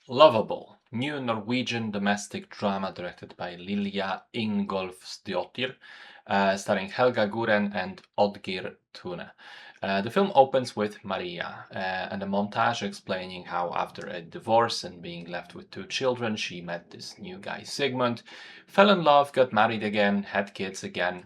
Loveable, new Norwegian domestic drama directed by Lilja Ingolfsdottir, starring Helga Guren and Oddgeir Tune. The film opens with Maria and a montage explaining how, after a divorce and being left with two children, she met this new guy, Sigmund, fell in love, got married again, had kids again.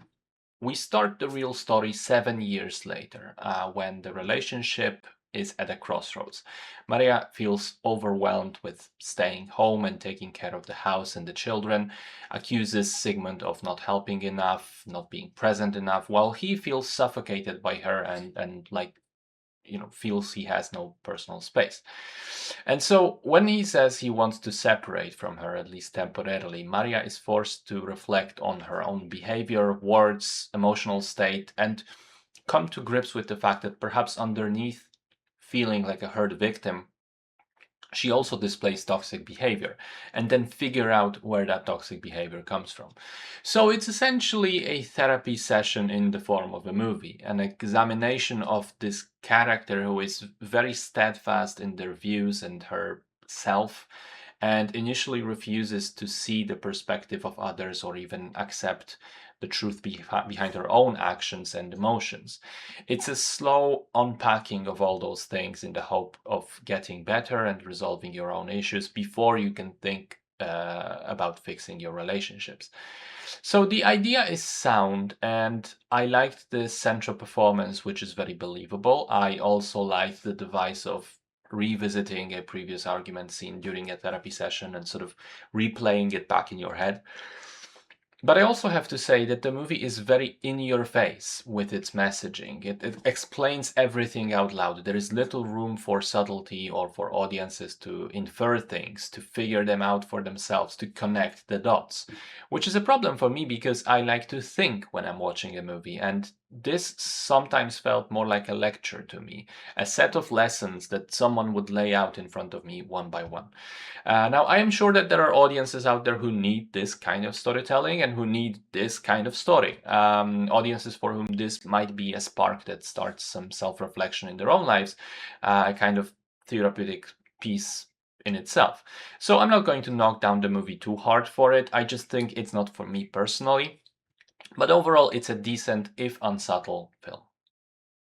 We start the real story 7 years later, when the relationship is at a crossroads. Maria feels overwhelmed with staying home and taking care of the house and the children, accuses Sigmund of not helping enough, not being present enough, while he feels suffocated by her and feels he has no personal space. And so when he says he wants to separate from her, at least temporarily, Maria is forced to reflect on her own behavior, words, emotional state, and come to grips with the fact that perhaps underneath feeling like a hurt victim, she also displays toxic behavior, and then figure out where that toxic behavior comes from. So it's essentially a therapy session in the form of a movie, an examination of this character who is very steadfast in their views and her self, and initially refuses to see the perspective of others or even accept the truth behind her own actions and emotions. It's a slow unpacking of all those things in the hope of getting better and resolving your own issues before you can think about fixing your relationships. So the idea is sound, and I liked the central performance, which is very believable. I also liked the device of revisiting a previous argument scene during a therapy session and sort of replaying it back in your head. But I also have to say that the movie is very in your face with its messaging. It explains everything out loud. There is little room for subtlety or for audiences to infer things, to figure them out for themselves, to connect the dots, which is a problem for me because I like to think when I'm watching a movie. And this sometimes felt more like a lecture to me, a set of lessons that someone would lay out in front of me one by one. Now, I am sure that there are audiences out there who need this kind of storytelling and who need this kind of story. Audiences for whom this might be a spark that starts some self-reflection in their own lives, a kind of therapeutic piece in itself. So I'm not going to knock down the movie too hard for it. I just think it's not for me personally. But overall, it's a decent, if unsubtle, film.